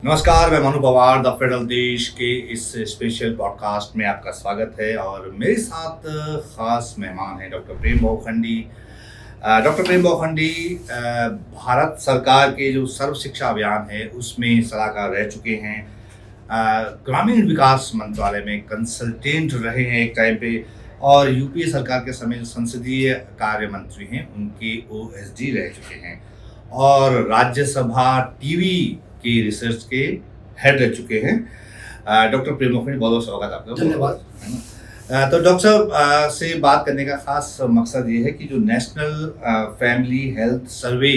नमस्कार, मैं Manu Pawar the federal देश के इस स्पेशल पॉडकास्ट में आपका स्वागत है। और मेरे साथ खास मेहमान हैं डॉक्टर प्रेम बहुखंडी। डॉक्टर प्रेम बहुखंडी भारत सरकार के जो सर्व शिक्षा अभियान है उसमें सलाहकार रह चुके हैं। ग्रामीण विकास मंत्रालय में कंसल्टेंट रहे हैं एक टाइम पे, और यूपीए सरकार के समय जो संसदीय कार्य मंत्री हैं उनके ओएसडी रह चुके हैं, और राज्यसभा टीवी की रिसर्च के हेड रह चुके हैं। डॉक्टर प्रेम बहुखंडी, बहुत बहुत स्वागत आपका। धन्यवाद। तो डॉक्टर साहब से बात करने का खास मकसद ये है कि जो नेशनल फैमिली हेल्थ सर्वे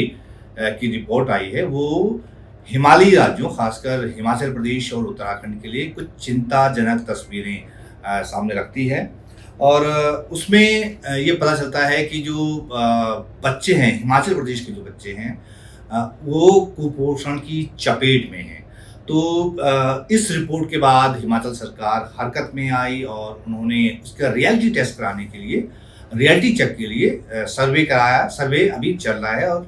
की रिपोर्ट आई है वो हिमालयी राज्यों, खासकर हिमाचल प्रदेश और उत्तराखंड के लिए कुछ चिंताजनक तस्वीरें सामने रखती है। और उसमें ये पता चलता है कि जो बच्चे हैं, हिमाचल प्रदेश के जो बच्चे हैं वो कुपोषण की चपेट में हैं। तो इस रिपोर्ट के बाद हिमाचल सरकार हरकत में आई और उन्होंने उसका रियलिटी टेस्ट कराने के लिए, रियलिटी चेक के लिए सर्वे कराया। सर्वे अभी चल रहा है और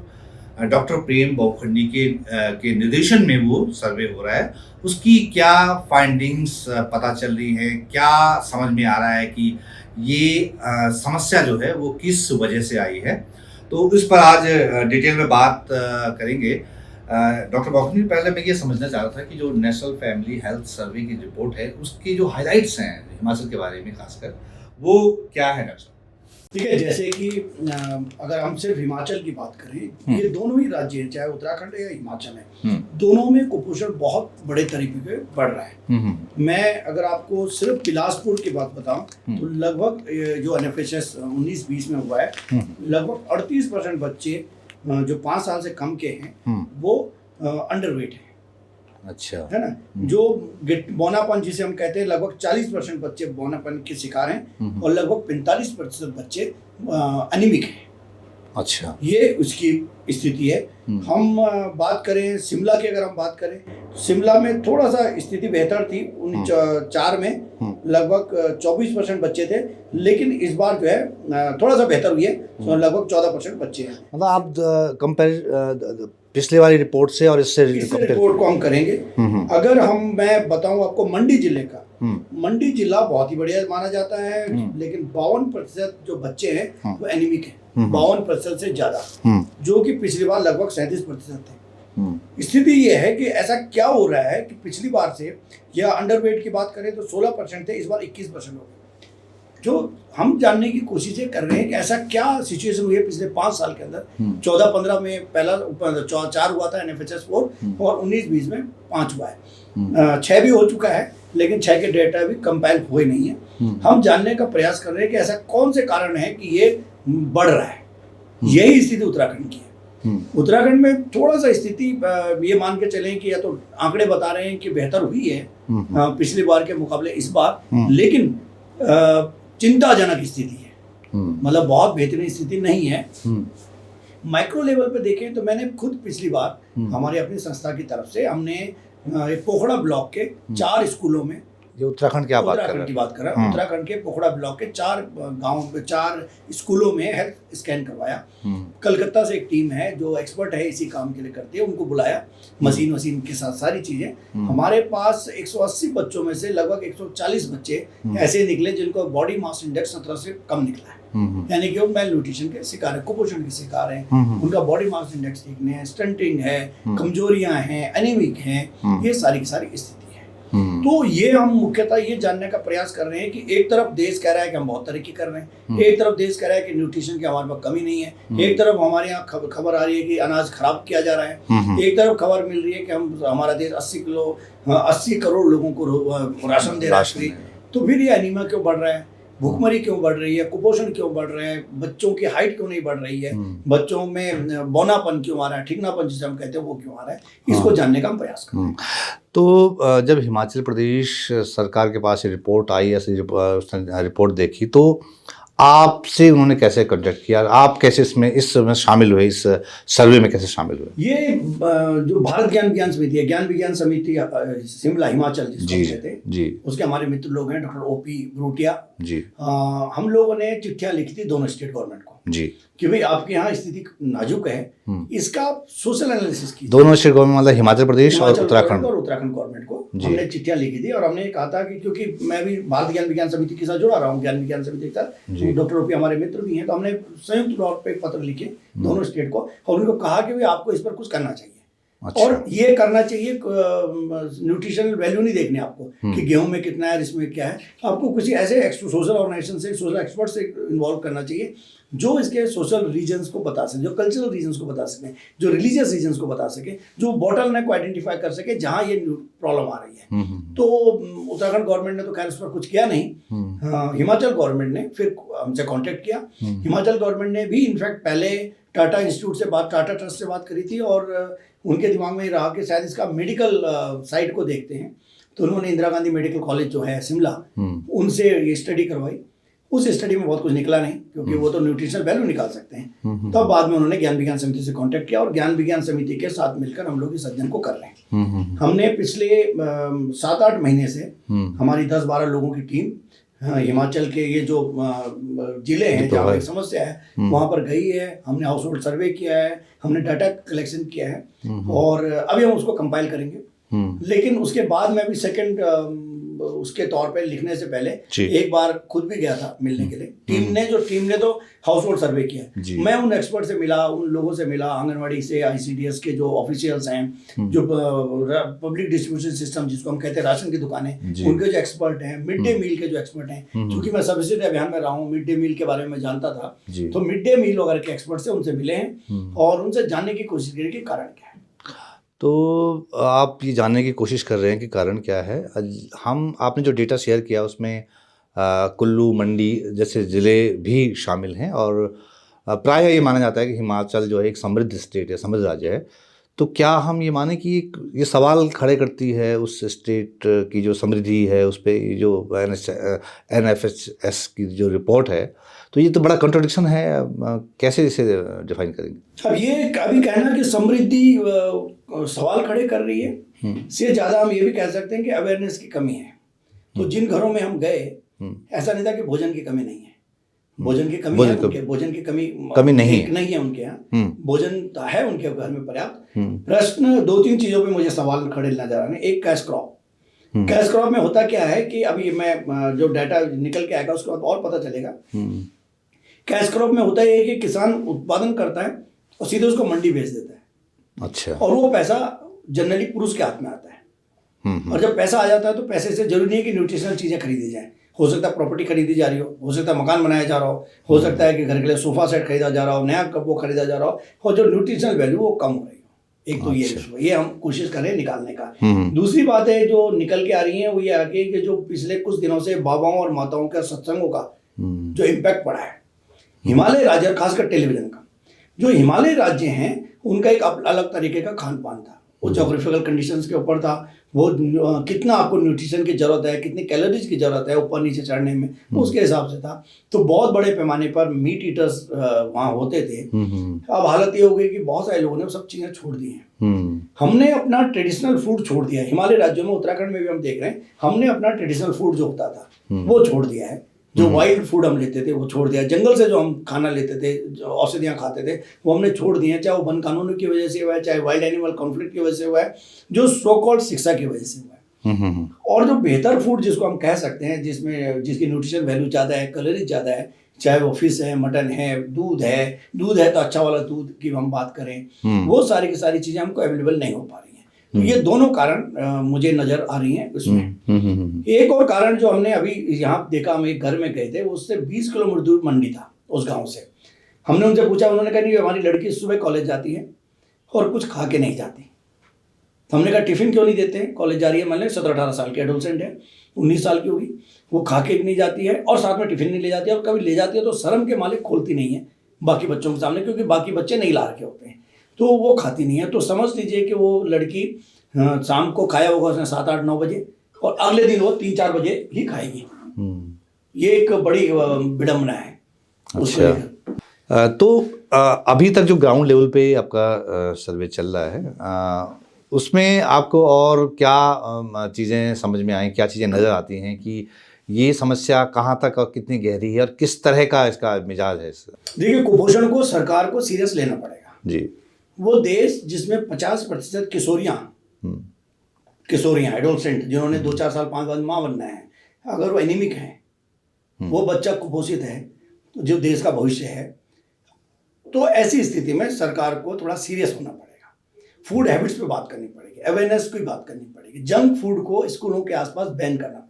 डॉक्टर प्रेम बहुखंडी के निर्देशन में वो सर्वे हो रहा है। उसकी क्या फाइंडिंग्स पता चल रही है, क्या समझ में आ रहा है कि ये समस्या जो है वो किस वजह से आई है, तो इस पर आज डिटेल में बात करेंगे। डॉक्टर बहुखंडी, पहले मैं ये समझना चाह रहा था कि जो नेशनल फैमिली हेल्थ सर्वे की रिपोर्ट है उसकी जो हाइलाइट्स हैं हिमाचल के बारे में खासकर, वो क्या है डॉक्टर? ठीक है, जैसे कि अगर हम सिर्फ हिमाचल की बात करें, ये दोनों ही राज्य हैं, चाहे उत्तराखंड है या हिमाचल है, दोनों में कुपोषण बहुत बड़े तरीके से बढ़ रहा है। मैं अगर आपको सिर्फ बिलासपुर की बात बताऊं तो लगभग जो NFHS 19-20 में हुआ है, लगभग 38% बच्चे जो 5 साल से कम के हैं वो अंडरवेट है। अच्छा, है ना। जो बौनापन जिसे हम कहते हैं, लगभग 40% बच्चे बौनापन के शिकार हैं और लगभग 45% बच्चे अनिमिक हैं। अच्छा, ये उसकी स्थिति है। हम बात करें शिमला की, अगर हम बात करें तो शिमला में थोड़ा सा स्थिति बेहतर थी। 4 में लगभग 24% बच्चे थे, लेकिन इस बार जो है थोड़ा सा बेहतर हुई है, तो लगभग 14% बच्चे हैं। मतलब आप कंपेयर पिछले वाली रिपोर्ट से और इससे रिपोर्ट को हम करेंगे। अगर मैं बताऊं आपको मंडी जिले का, मंडी जिला बहुत ही बढ़िया माना जाता है, लेकिन 52% जो बच्चे हैं वो एनीमिक हैं, 52% से ज्यादा, जो कि पिछली बार लगभग 37% थे। स्थिति ये है कि ऐसा क्या हो रहा है कि पिछली बार से, या अंडरवेट की बात करें तो 16% थे, इस बार 21% हो गए। जो हम जानने की कोशिशें कर रहे हैं कि ऐसा क्या सिचुएशन हुई है पिछले 5 साल के अंदर। 14-15 में पहला 4 हुआ था NFHS 4, और 19-20 में 5 हुआ है। 6 भी हो चुका है, लेकिन 6 के डेटा भी कंपाइल हुए नहीं है। हम जानने का प्रयास कर रहे हैं कि ऐसा कौन से कारण है कि ये बढ़ रहा है। यही स्थिति उत्तराखंड की है। उत्तराखंड में थोड़ा सा स्थिति ये मान के चलें कि या तो आंकड़े बता रहे हैं कि बेहतर हुई है पिछली बार के मुकाबले इस बार, लेकिन चिंताजनक स्थिति है। मतलब बहुत बेहतरीन स्थिति नहीं है। माइक्रो लेवल पे देखें तो मैंने खुद पिछली बार हमारी अपनी संस्था की तरफ से हमने पोखड़ा ब्लॉक के 4 स्कूलों में, जो उत्तराखंड की बात कर रहा हूं, उत्तराखंड के पोखड़ा ब्लॉक के 4 गाँव में 4 स्कूलों में हेल्थ स्कैन करवाया। कलकत्ता से एक टीम है जो एक्सपर्ट है इसी काम के लिए करती है, उनको बुलाया, मशीन के साथ सारी चीजें। हमारे पास 180 बच्चों में से लगभग 140 बच्चे ऐसे निकले जिनको बॉडी मास इंडेक्स 17 से कम निकला है, यानी कि वो मेल न्यूट्रिशन के शिकार है, कुपोषण के शिकार हैं। उनका बॉडी मास इंडेक्स ठीक नहीं है, स्टंटिंग है, कमजोरियां हैं, एनीमिक हैं, ये सारी की सारी स्थिति है। तो ये हम मुख्यतः ये जानने का प्रयास कर रहे हैं कि एक तरफ देश कह रहा है कि हम बहुत तरक्की कर रहे हैं, एक तरफ देश कह रहा है कि न्यूट्रिशन की हमारे पास कमी नहीं है, एक तरफ हमारे यहाँ खबर आ रही है कि अनाज खराब किया जा रहा है, एक तरफ खबर मिल रही है कि हमारा देश 80 करोड़ लोगों को राशन दे रहा है। तो फिर ये एनीमिया क्यों बढ़ रहा है, भूखमरी क्यों बढ़ रही है, कुपोषण क्यों बढ़ रहे हैं, बच्चों की हाइट क्यों नहीं बढ़ रही है, बच्चों में बौनापन क्यों आ रहा है, ठीकनापन जिसे हम कहते हैं वो क्यों आ रहा है, इसको जानने का हम प्रयास कर रहे हैं। तो जब हिमाचल प्रदेश सरकार के पास ये रिपोर्ट आई, ऐसी रिपोर्ट देखी, तो आपसे उन्होंने कैसे कांटेक्ट किया, आप कैसे इसमें शामिल हुए, इस सर्वे में कैसे शामिल हुए? ये जो भारत ज्ञान समिति है, ज्ञान विज्ञान समिति शिमला हिमाचल जिसको कहते हैं जी, उसके हमारे मित्र लोग हैं, डॉक्टर OP ब्रूटिया जी। हम लोगों ने चिट्ठियां लिखी थी दोनों स्टेट गवर्नमेंट को, जी कि भाई आपके यहाँ स्थिति नाजुक है, इसका आप सोशल एनालिसिस कीजिए। दोनों स्टेट गवर्नमेंट मतलब हिमाचल प्रदेश और उत्तराखंड और उत्तराखंड गवर्नमेंट को हमने चिट्ठियां लिखी थी और हमने कहा था कि क्योंकि मैं भी भारत ज्ञान विज्ञान समिति के साथ जुड़ा रहा हूँ, ज्ञान विज्ञान समिति के साथ डॉक्टर ओपी हमारे मित्र भी हैं, तो हमने संयुक्त तौर पर एक पत्र लिखे दोनों स्टेट को और उनको कहा कि भाई आपको इस पर कुछ करना चाहिए। अच्छा। और ये करना चाहिए, न्यूट्रिशनल वैल्यू नहीं देखने आपको कि गेहूं में कितना है, इसमें क्या है, आपको किसी ऐसे सोशल ऑर्गेनाइजेशन से, सोशल एक्सपर्ट से इन्वॉल्व करना चाहिए जो इसके सोशल रीजन्स को बता सके, जो कल्चरल रीजन्स को बता सके, जो रिलीजियस रीजन्स को बता सके, जो बॉटलनेक को आइडेंटिफाई कर सके जहां ये प्रॉब्लम आ रही है। तो उत्तराखंड गवर्नमेंट ने तो खैर उस पर कुछ किया नहीं। हिमाचल गवर्नमेंट ने फिर हमसे कॉन्टेक्ट किया। हिमाचल गवर्नमेंट ने भी इनफैक्ट पहले टाटा इंस्टीट्यूट से बात, टाटा ट्रस्ट से बात करी थी और उनके दिमाग में रहा कि शायद इसका मेडिकल साइड को देखते हैं, तो उन्होंने इंदिरा गांधी मेडिकल कॉलेज जो है शिमला, उनसे ये स्टडी करवाई। उस स्टडी में बहुत कुछ निकला नहीं क्योंकि वो तो न्यूट्रिशनल वैल्यू निकाल सकते हैं। तब बाद में उन्होंने ज्ञान विज्ञान समिति से कांटेक्ट किया और ज्ञान विज्ञान समिति के साथ मिलकर हम लोग इस अध्ययन को कर रहे हैं। हमने पिछले 7-8 महीने से हमारी 10-12 लोगों की टीम हिमाचल के ये जो जिले हैं जहाँ पर समस्या है वहाँ पर गई है। हमने हाउस होल्ड सर्वे किया है, हमने डाटा कलेक्शन किया है और अभी हम उसको कंपाइल करेंगे। लेकिन उसके बाद में भी सेकंड उसके तौर पे लिखने से पहले एक बार खुद भी गया था मिलने के लिए। टीम ने तो हाउस होल्ड सर्वे किया। मैं उन एक्सपर्ट से मिला, उन लोगों से मिला, आंगनवाड़ी से, ICDS के जो ऑफिशियल्स हैं, जो पब्लिक डिस्ट्रीब्यूशन सिस्टम जिसको हम कहते हैं राशन की दुकानें, उनके जो एक्सपर्ट हैं, मिड डे मील के जो एक्सपर्ट हैं, क्योंकि मैं सब्सिडी अभियान में रहा हूँ, मिड डे मील के बारे में जानता था, तो मिड डे मील वगैरह के एक्सपर्ट से उनसे मिले हैं और उनसे जानने की कोशिश की कि कारण क्या है। तो आप ये जानने की कोशिश कर रहे हैं कि कारण क्या है। आपने जो डेटा शेयर किया उसमें कुल्लू, मंडी जैसे ज़िले भी शामिल हैं और प्रायः ये माना जाता है कि हिमाचल जो है एक समृद्ध स्टेट है, समृद्ध राज्य है। तो क्या हम ये माने कि ये सवाल खड़े करती है उस स्टेट की जो समृद्धि है, उस पर जो NFHS की जो रिपोर्ट है, तो ये तो बड़ा कंट्रोडिक्शन है, कैसे इसे डिफाइन करेंगे? अब ये अभी कहना कि समृद्धि सवाल खड़े कर रही है से ज़्यादा हम ये भी कह सकते हैं कि अवेयरनेस की कमी है। तो जिन घरों में हम गए ऐसा नहीं था कि भोजन की कमी नहीं है, भोजन की कमी है, भोजन की कमी नहीं है उनके यहाँ, भोजन है उनके घर में पर्याप्त। प्रश्न 2-3 चीज़ों पे मुझे सवाल खड़े नजर आ रहे हैं। एक कैश क्रॉप, कैश क्रॉप में होता क्या है कि अभी मैं जो डाटा निकल के आएगा उसके बाद और पता चलेगा। कैश क्रॉप में होता है कि किसान उत्पादन करता है और सीधे उसको मंडी भेज देता है। अच्छा। और वो पैसा जनरली पुरुष के हाथ में आता है और जब पैसा आ जाता है तो पैसे से जरूरी नहीं है कि न्यूट्रिशनल चीज़ें खरीदी जाएं। हो सकता है प्रॉपर्टी खरीदी जा रही हो सकता है मकान बनाया जा रहा हो सकता है कि घर के लिए सोफा सेट खरीदा जा रहा हो, नया कप वो खरीदा जा रहा हो और जो न्यूट्रिशनल वैल्यू वो कम हो रही हो। एक तो ये हम कोशिश करें निकालने का। दूसरी बात है जो निकल के आ रही है वो ये आगे कि जो पिछले कुछ दिनों से बाबाओं और माताओं के सत्संगों का जो इम्पैक्ट पड़ा है हिमालय राज्य, खासकर टेलीविजन का, जो हिमालय राज्य हैं उनका एक अलग तरीके का खान पान था, वो जोग्राफिकल कंडीशंस के ऊपर था, वो कितना आपको न्यूट्रिशन की ज़रूरत है, कितनी कैलोरीज की ज़रूरत है ऊपर नीचे चढ़ने में, उसके हिसाब से था। तो बहुत बड़े पैमाने पर मीट ईटर्स वहाँ होते थे। अब हालत ये हो गई कि बहुत सारे लोगों ने सब चीज़ें छोड़ दी हैं। हमने अपना ट्रेडिशनल फूड छोड़ दिया है। हिमालय राज्यों में, उत्तराखंड में भी हम देख रहे हैं, हमने अपना ट्रेडिशनल फूड जो होता था वो छोड़ दिया है। जो वाइल्ड फूड हम लेते थे वो छोड़ दिया, जंगल से जो हम खाना लेते थे, जो औषधियाँ खाते थे वो हमने छोड़ दिए, चाहे वो वन कानूनों की वजह से हुआ है, चाहे वाइल्ड एनिमल कॉन्फ्लिक्ट की वजह से हुआ है, जो सो कॉल्ड शिक्षा की वजह से हुआ है। और जो बेहतर फूड जिसको हम कह सकते हैं, जिसकी न्यूट्रिशन वैल्यू ज़्यादा है, कैलोरीज ज़्यादा है, चाहे वो फिश है, मटन है, दूध है तो अच्छा वाला दूध की हम बात करें, वो सारी की सारी चीज़ें हमको अवेलेबल नहीं हो पा रही हैं। तो ये दोनों कारण मुझे नज़र आ रही हैं उसमें। एक और कारण जो हमने अभी यहाँ देखा, हम एक घर में गए थे, उससे 20 किलोमीटर दूर मंडी था उस गांव से। हमने उनसे पूछा, उन्होंने कहा नहीं हमारी लड़की सुबह कॉलेज जाती है और कुछ खा के नहीं जाती। तो हमने कहा टिफ़िन क्यों नहीं देते हैं, कॉलेज जा रही है, मान लें 17-18 साल की एडोलसेंट है, 19 साल की होगी, वो खा के नहीं जाती है और साथ में टिफ़िन नहीं ले जाती है, और कभी ले जाती है तो शर्म के मालिक खोलती नहीं है बाकी बच्चों के सामने, क्योंकि बाकी बच्चे नहीं ला रखे होते हैं, तो वो खाती नहीं है। तो समझ लीजिए कि वो लड़की शाम को खाया होगा उसने 7-8-9 बजे और अगले दिन वो 3-4 बजे ही खाएगी। ये एक बड़ी विडंबना है। अच्छा। तो अभी तक जो ग्राउंड लेवल पे आपका सर्वे चल रहा है, उसमें आपको और क्या चीज़ें समझ में आई, क्या चीज़ें नज़र आती हैं कि ये समस्या कहाँ तक और कितनी गहरी है और किस तरह का इसका मिजाज है इसका? देखिए, कुपोषण को सरकार को सीरियस लेना पड़ेगा जी। वो देश जिसमें 50% किशोरियाँ एडोलसेंट जिन्होंने 2-4 साल 5 साल माँ बनना है, अगर वो एनीमिक हैं, वो बच्चा कुपोषित है जो देश का भविष्य है, तो ऐसी स्थिति में सरकार को थोड़ा सीरियस होना पड़ेगा। फूड हैबिट्स पे बात करनी पड़ेगी, अवेयरनेस की बात करनी पड़ेगी, जंक फूड को स्कूलों के आसपास बैन करना पड़ेगा।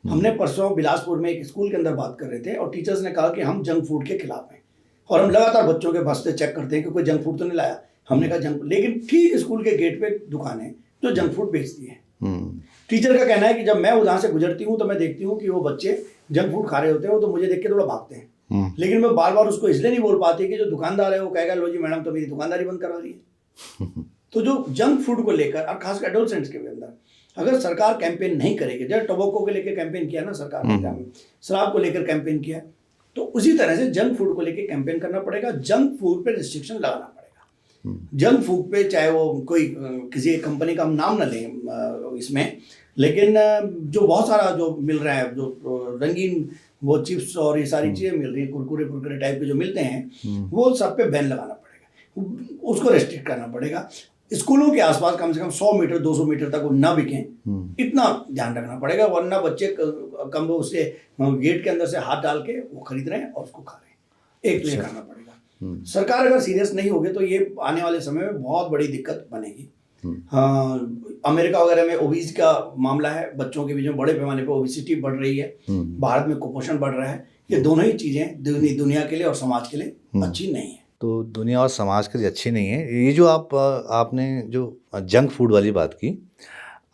हमने परसों बिलासपुर में एक स्कूल के अंदर बात कर रहे थे और टीचर्स ने कहा कि हम जंक फूड के खिलाफ हैं और हम लगातार बच्चों के बस्ते चेक करते हैं कि कोई जंक फूड तो नहीं लाया। हमने कहा जंक, लेकिन ठीक स्कूल के गेट पे दुकान है जो जंक फूड बेचती है। टीचर का कहना है कि जब मैं वहाँ से गुजरती हूँ तो मैं देखती हूँ कि वो बच्चे जंक फूड खा रहे होते हैं तो मुझे देख के थोड़ा भागते हैं, लेकिन मैं बार बार उसको इसलिए नहीं बोल पाती कि जो दुकानदार है वो कहेगा लो जी मैडम तो मेरी दुकानदारी बंद करा रही है। तो जो जंक फूड को लेकर और खासकर एडोलसेंट्स के अंदर अगर सरकार कैंपेन नहीं करेगी, जैसे टोबैको को लेकर कैंपेन किया ना सरकार ने, शराब को लेकर कैंपेन किया, तो उसी तरह से जंक फूड को लेकर कैंपेन करना पड़ेगा। जंक फूड पे रिस्ट्रिक्शन लगाना पड़ेगा। जंक फूड पे चाहे वो कोई किसी एक कंपनी का हम नाम न लें इसमें, लेकिन जो बहुत सारा जो मिल रहा है, जो रंगीन वो चिप्स और ये सारी चीज़ें मिल रही हैं, कुरकुरे टाइप के जो मिलते हैं, वो सब पे बैन लगाना पड़ेगा, उसको रेस्ट्रिक्ट करना पड़ेगा। स्कूलों के आसपास कम से कम 100 मीटर 200 मीटर तक वो ना बिकें, इतना ध्यान रखना पड़ेगा, वरना बच्चे कम उससे गेट के अंदर से हाथ डाल के वो खरीद रहे हैं और उसको खा रहे हैं। एक तो ये करना पड़ेगा। सरकार अगर सीरियस नहीं होगी तो ये आने वाले समय में बहुत बड़ी दिक्कत बनेगी। अमेरिका वगैरह में ओबीज का मामला है, बच्चों के बीच में बड़े पैमाने पर ओबिसिटी बढ़ रही है, भारत में कुपोषण बढ़ रहा है। ये दोनों ही चीज़ें दुनिया के लिए और समाज के लिए अच्छी नहीं है। तो दुनिया और समाज के लिए अच्छी नहीं है। ये जो आपने जो जंक फूड वाली बात की,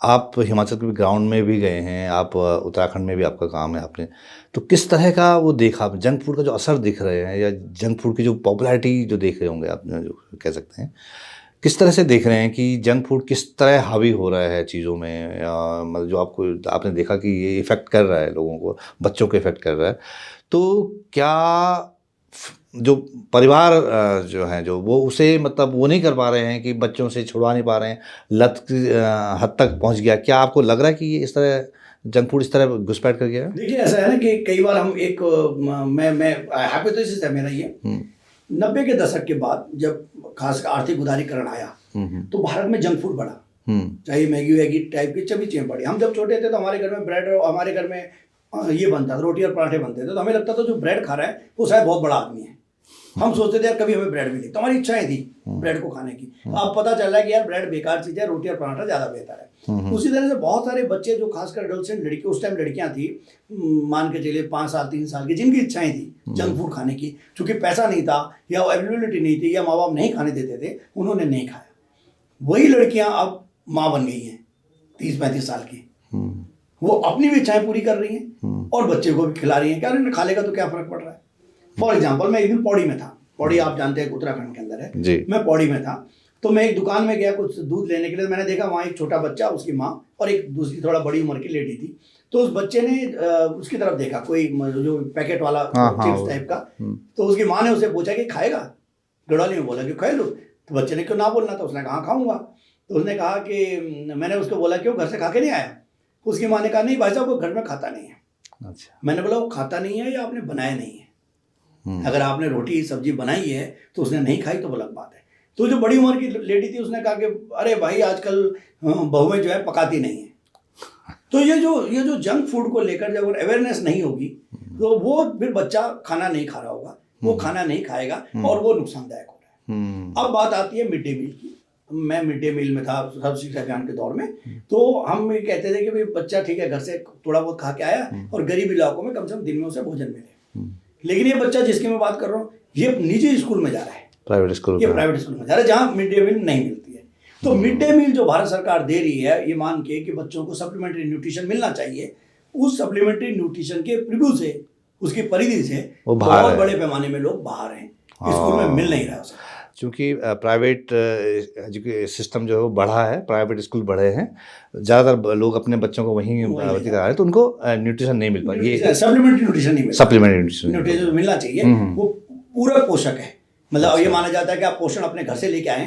आप हिमाचल के ग्राउंड में भी गए हैं, आप उत्तराखंड में भी आपका काम है, आपने तो किस तरह का वो देखा जंक फूड का जो असर दिख रहे हैं या जंक फूड की जो पॉपुलैरिटी जो देख रहे होंगे आपने, जो कह सकते हैं, किस तरह से देख रहे हैं कि जंक फूड किस तरह हावी हो रहा है चीज़ों में, मतलब जो आपने देखा कि ये इफ़ेक्ट कर रहा है लोगों को, बच्चों को इफ़ेक्ट कर रहा है, तो क्या जो परिवार जो है जो वो उसे मतलब वो नहीं कर पा रहे हैं कि बच्चों से छुड़वा नहीं पा रहे हैं, लत की हद तक पहुंच गया? क्या आपको लग रहा है कि ये इस तरह जंक फूड इस तरह घुसपैठ कर गया? देखिए, ऐसा है ना कि कई बार हम एक मैं हाइपोथेसिस है मेरा ये, 90 के दशक के बाद जब खासकर आर्थिक उदारीकरण आया तो भारत में जंक फूड बढ़ा, चाहे मैगी वैगी टाइप की सभी चीज़ें बढ़ी। हम जब छोटे थे तो हमारे घर में ब्रेड, हमारे घर में ये बनता था, रोटी और पराठे बनते थे, तो हमें लगता था जो ब्रेड खा रहा है वो शायद बहुत बड़ा आदमी है। हम सोचते थे यार कभी हमें ब्रेड मिले, तो हमारी इच्छाएं थी ब्रेड को खाने की। अब पता चल रहा है कि यार ब्रेड बेकार चीज़ है, रोटी और पराठा ज़्यादा बेहतर है। उसी तरह से बहुत सारे बच्चे जो खासकर एडोलसेंट लड़की, उस टाइम लड़कियां थी, मान के चलिए 5 साल 3 साल की, जिनकी इच्छाएं थी जंक फूड खाने की, चूँकि पैसा नहीं था या अवेलेबिलिटी नहीं थी या माँ बाप नहीं खाने देते थे, उन्होंने नहीं खाया। वही लड़कियाँ अब माँ बन गई हैं 30-35 साल की, वो अपनी भी इच्छाएं पूरी कर रही हैं और बच्चे को भी खिला रही हैं। क्या इन्हें खा लेगा तो क्या फर्क पड़ रहा है? फॉर एग्जाम्पल, मैं एक दिन पौड़ी में था, पौड़ी आप जानते हैं उत्तराखंड के अंदर है, मैं पौड़ी में था, तो मैं एक दुकान में गया कुछ दूध लेने के लिए। मैंने देखा वहाँ एक छोटा बच्चा, उसकी माँ और एक दूसरी थोड़ा बड़ी उम्र की लेडी थी। तो उस बच्चे ने उसकी तरफ देखा, कोई जो पैकेट वाला चिप्स टाइप का, तो उसकी माँ ने उसे पूछा कि खाएगा? गड़वाली में बोला कि खाए लो। तो बच्चे ने क्यों ना बोलना था, उसने कहा खाऊंगा। तो उसने कहा कि मैंने उसको बोला क्यों, घर से खा के नहीं आया? उसकी माँ ने कहा नहीं भाई साहब, वो घर में खाता नहीं है। अच्छा। मैंने बोला वो खाता नहीं है या आपने बनाया नहीं है? अगर आपने रोटी सब्जी बनाई है तो उसने नहीं खाई तो वो अलग बात है। तो जो बड़ी उम्र की लेडी थी उसने कहा कि अरे भाई आजकल बहुएं जो है पकाती नहीं है। तो ये जो जंक फूड को लेकर जब अवेयरनेस नहीं होगी तो वो फिर बच्चा खाना नहीं खा रहा होगा, वो खाना नहीं खाएगा और वो नुकसानदायक हो रहा है। अब बात आती है मिड डे मील की। मैं मिड डे मील में था सर्व शिक्षा अभियान के दौर में, तो हम ये कहते थे कि भाई बच्चा ठीक है घर से थोड़ा बहुत खा के आया और गरीब इलाकों में कम से कम दिन में उसे भोजन मिले। लेकिन ये बच्चा जिसकी मैं बात कर रहा हूँ ये निजी स्कूल में जा रहा है, प्राइवेट स्कूल में जा रहा है जहाँ मिड डे मील नहीं मिलती है। तो मिड डे मील जो भारत सरकार दे रही है, ये मान के कि बच्चों को सप्लीमेंट्री न्यूट्रिशन मिलना चाहिए, उस सप्लीमेंट्री न्यूट्रिशन के प्रीव्यू से, उसकी परिधि से बहुत बड़े पैमाने में लोग बाहर हैं, स्कूल में मिल नहीं रहा है। क्योंकि प्राइवेट सिस्टम जो है वो बढ़ा है, प्राइवेट स्कूल बढ़े हैं, ज़्यादातर लोग अपने बच्चों को वहीं भर्ती करा रहे हैं, तो उनको न्यूट्रिशन नहीं मिल पाई। ये सप्लीमेंट्री न्यूट्रिशन नहीं मिलता, सप्लीमेंट्री न्यूट्रिशन मिलना चाहिए, वो पूरक पोषक है। मतलब ये माना जाता है कि आप पोषण अपने घर से लेके आए,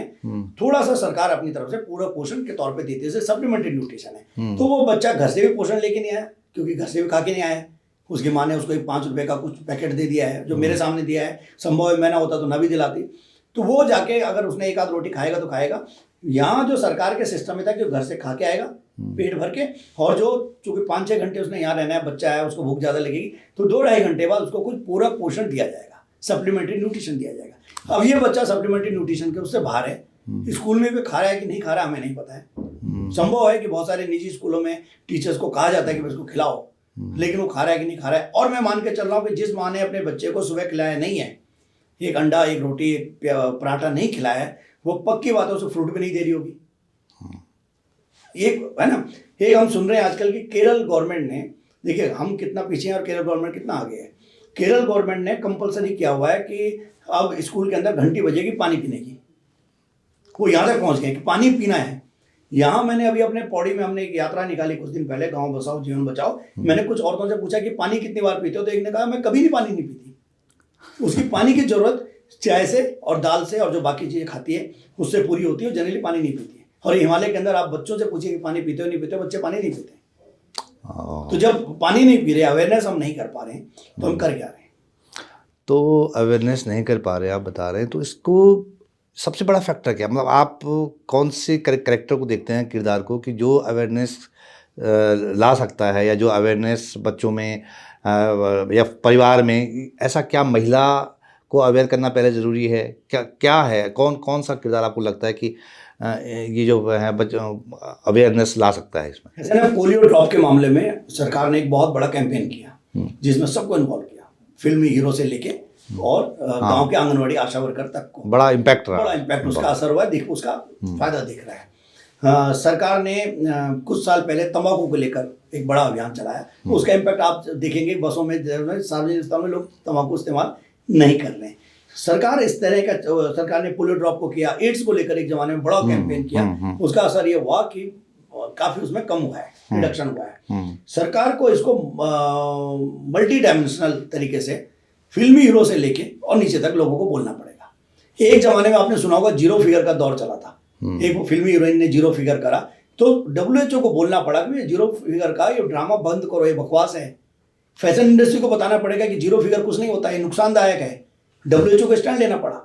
थोड़ा सा सरकार अपनी तरफ से पूरक पोषण के तौर पे देती है, सप्लीमेंट्री न्यूट्रिशन है। तो वो बच्चा घर से भी पोषण लेके नहीं आया, क्योंकि घर से भी खा के नहीं आया है। उसकी माँ ने उसको एक 5 रुपए का कुछ पैकेट दे दिया है, जो मेरे सामने दिया है। संभव है मैं ना होता तो ना भी दिलाती। तो वो जाके अगर उसने एक आध रोटी खाएगा तो खाएगा। यहाँ जो सरकार के सिस्टम में था कि घर से खा के आएगा पेट भर के, और जो चूंकि 5-6 घंटे उसने यहाँ रहना है, बच्चा है, उसको भूख ज़्यादा लगेगी, तो 2-2.5 घंटे बाद उसको कुछ पूरा पोषण दिया जाएगा, सप्लीमेंट्री न्यूट्रिशन दिया जाएगा। अब ये बच्चा सप्लीमेंट्री न्यूट्रिशन के उससे बाहर है, स्कूल में भी खा रहा है कि नहीं खा रहा हमें नहीं पता है। संभव है कि बहुत सारे निजी स्कूलों में टीचर्स को कहा जाता है कि इसको खिलाओ, लेकिन वो खा रहा है कि नहीं खा रहा है। और मैं मान के चल रहा हूँ कि जिस माँ ने अपने बच्चे को सुबह खिलाया नहीं है, एक अंडा, एक रोटी, एक पराठा नहीं खिलाया है, वो पक्की बात है उसे फ्रूट भी नहीं दे रही होगी। एक है ना, एक हम सुन रहे हैं आजकल की केरल गवर्नमेंट ने, देखिए हम कितना पीछे हैं और केरल गवर्नमेंट कितना आगे है। केरल गवर्नमेंट ने कंपलसरी किया हुआ है कि अब स्कूल के अंदर घंटी बजेगी पानी पीने की। वो यहाँ तक पहुँच गए कि पानी पीना है। यहाँ मैंने अभी अपने पौड़ी में हमने एक यात्रा निकाली कुछ दिन पहले, गाँव बसाओ जीवन बचाओ। मैंने कुछ औरतों से पूछा कि पानी कितनी बार पीते हो, तो एक ने कहा मैं कभी नहीं पानी नहीं पीती। उसकी पानी की जरूरत चाय से और दाल से और जो बाकी चीज़ें खाती है उससे पूरी होती है, जनरली पानी नहीं पीती है। और हिमालय के अंदर आप बच्चों से पूछिए कि पानी पीते हो नहीं पीते हो, बच्चे पानी नहीं पीते। तो जब पानी नहीं पी रहे, अवेयरनेस हम नहीं कर पा रहे हैं, तो हम कर क्या रहे हैं? तो अवेयरनेस नहीं कर पा रहे आप बता रहे हैं, तो इसको सबसे बड़ा फैक्टर क्या, मतलब आप कौन से कैरेक्टर को देखते हैं, किरदार को, कि जो अवेयरनेस ला सकता है, या जो अवेयरनेस बच्चों में या परिवार में, ऐसा क्या महिला को अवेयर करना पहले ज़रूरी है, क्या है, कौन सा किरदार आपको लगता है कि ये जो है अवेयरनेस ला सकता है इसमें? ऐसे ना पोलियो ड्रॉप के मामले में सरकार ने एक बहुत बड़ा कैंपेन किया जिसमें सबको इन्वॉल्व किया, फिल्मी हीरो से लेके और गांव के आंगनवाड़ी आशा वर्कर तक को बड़ा इम्पैक्ट उसका असर हुआ, उसका फायदा दिख रहा है। सरकार ने कुछ साल पहले तंबाकू को लेकर एक बड़ा अभियान चलाया, उसका इम्पैक्ट आप देखेंगे बसों में, सार्वजनिक स्थानों में लोग तंबाकू इस्तेमाल नहीं कर रहे हैं। सरकार इस तरह का, सरकार ने पोलियो ड्रॉप को किया, एड्स को लेकर एक जमाने में बड़ा कैंपेन किया, उसका असर ये हुआ कि काफी उसमें कम हुआ है, रिडक्शन हुआ है। सरकार को इसको मल्टी डायमेंशनल तरीके से फिल्मी हीरो से लेके और नीचे तक लोगों को बोलना पड़ेगा। एक जमाने में आपने सुना होगा जीरो फिगर का दौर चला था, एक फिल्मी हीरोइन ने जीरो फिगर करा, तो WHO को बोलना पड़ा कि जीरो फिगर का ये ड्रामा बंद करो, ये बकवास है। फैशन इंडस्ट्री को बताना पड़ेगा कि जीरो फिगर कुछ नहीं होता है, नुकसानदायक है। WHO को स्टैंड लेना पड़ा।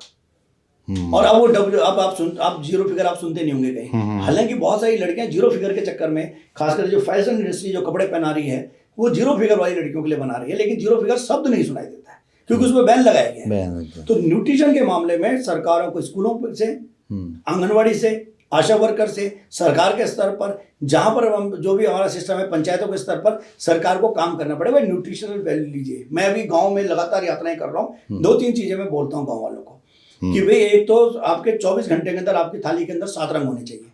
और अब वो आप जीरो फिगर आप सुनते नहीं होंगे कहीं। हालांकि बहुत सारी लड़कियां जीरो फिगर के चक्कर में, खासकर जो फैशन इंडस्ट्री जो कपड़े पहना रही है, वो जीरो फिगर वाली लड़कियों के लिए बना रही है, लेकिन जीरो फिगर शब्द नहीं सुनाई देता है क्योंकि उसमें बैन लगाया गया है। तो न्यूट्रिशन के मामले में सरकारों को स्कूलों से, आंगनवाड़ी से, आशा वर्कर से, सरकार के स्तर पर, जहां पर हम जो भी हमारा सिस्टम है, पंचायतों के स्तर पर सरकार को काम करना पड़ेगा। न्यूट्रिशनल वैल्यू लीजिए। मैं अभी गांव में लगातार यात्राएं कर रहा हूँ, 2-3 चीजें मैं बोलता हूँ गांव वालों को कि भाई एक तो आपके 24 घंटे के अंदर आपकी थाली के अंदर 7 रंग होने चाहिए,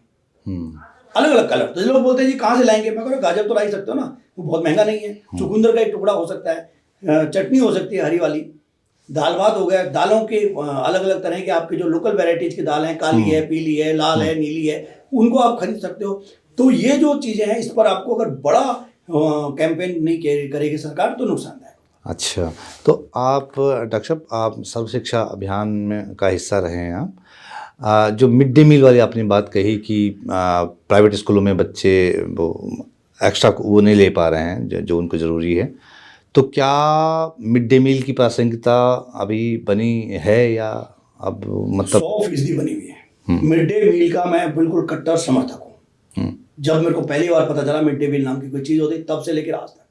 अलग अलग कलर। तो लोग बोलते हैं जी कहाँ से लाएंगे, मैं कह गाजर तो ला ही सकते हो ना, वो बहुत महंगा नहीं है। चुकंदर का एक टुकड़ा हो सकता है, चटनी हो सकती है हरी वाली, दाल भात हो गया। दालों के अलग अलग तरह के आपके जो लोकल वेराइटीज की दाल हैं, काली है, पीली है, लाल है, नीली है, उनको आप खरीद सकते हो। तो ये जो चीज़ें हैं, इस पर आपको अगर बड़ा कैंपेन नहीं करेगी सरकार तो नुकसानदायक। अच्छा, तो आप डॉक्टर साहब, आप सर्व शिक्षा अभियान में का हिस्सा रहे हैं आप। जो मिड डे मील वाली आपने बात कही कि प्राइवेट स्कूलों में बच्चे वो एक्स्ट्रा वो नहीं ले पा रहे हैं जो उनको ज़रूरी है, तो क्या मिड डे मील की प्रासंगिकता अभी बनी है या अब मतलब 100% बनी हुई है। मिड डे मील का मैं बिल्कुल कट्टर समर्थक हूँ। जब मेरे को पहली बार पता चला मिड डे मील नाम की कोई चीज़ होती, तब से लेकर आज तक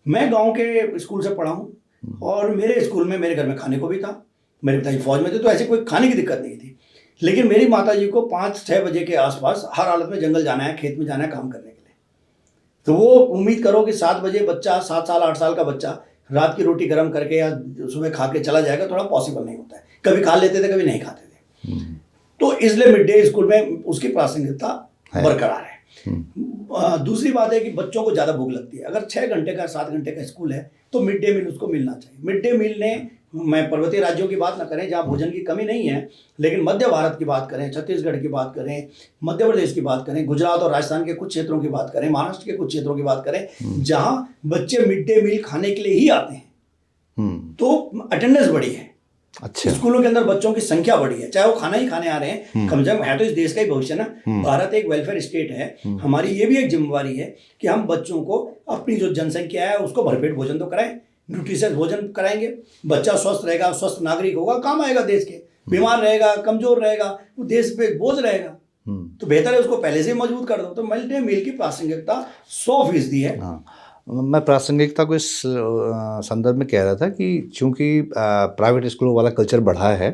मैं गांव के स्कूल से पढ़ा हूँ और मेरे स्कूल में, मेरे घर में खाने को भी था। मेरे पिताजी फौज में थे, तो ऐसी कोई खाने की दिक्कत नहीं थी। लेकिन मेरी माताजी को 5-6 बजे के आसपास हर हालत में जंगल जाना है, खेत में जाना है काम करने के लिए। तो वो उम्मीद करो कि 7 बजे बच्चा, 7 साल 8 साल का बच्चा रात की रोटी गर्म करके या सुबह खा के चला जाएगा, थोड़ा पॉसिबल नहीं होता है। कभी खा लेते थे, कभी नहीं खाते थे। तो इसलिए मिड डे स्कूल में उसकी प्रासंगिकता बरकरार है। दूसरी बात है कि बच्चों को ज़्यादा भूख लगती है। अगर 6 घंटे का 7 घंटे का स्कूल है तो मिड डे मील उसको मिलना चाहिए। मिड डे मील ने, मैं पर्वतीय राज्यों की बात ना करें जहाँ भोजन की कमी नहीं है, लेकिन मध्य भारत की बात करें, छत्तीसगढ़ की बात करें, मध्य प्रदेश की बात करें, गुजरात और राजस्थान के कुछ क्षेत्रों की बात करें, महाराष्ट्र के कुछ क्षेत्रों की बात करें, जहाँ बच्चे मिड डे मील खाने के लिए ही आते हैं, तो अटेंडेंस बढ़ी है। अच्छा। स्कूलों के अंदर बच्चों की संख्या बढ़ी है, चाहे वो खाना ही खाने आ रहे हैं, कम से कम है तो इस देश का ही भविष्य ना। भारत एक वेलफेयर स्टेट है, हमारी ये भी एक जिम्मेवारी है कि हम बच्चों को अपनी जो जनसंख्या है उसको भरपेट भोजन तो कराएं, न्यूट्रिशियस भोजन कराएंगे। बच्चा स्वस्थ रहेगा, स्वस्थ नागरिक होगा, काम आएगा देश के। बीमार रहेगा, कमजोर रहेगा, वो देश पे बोझ रहेगा। तो बेहतर है उसको पहले से मजबूत कर दो। तो मिड डे मील की प्रासंगिकता 100% है। हाँ, मैं प्रासंगिकता को इस संदर्भ में कह रहा था कि चूंकि प्राइवेट स्कूलों वाला कल्चर बढ़ा है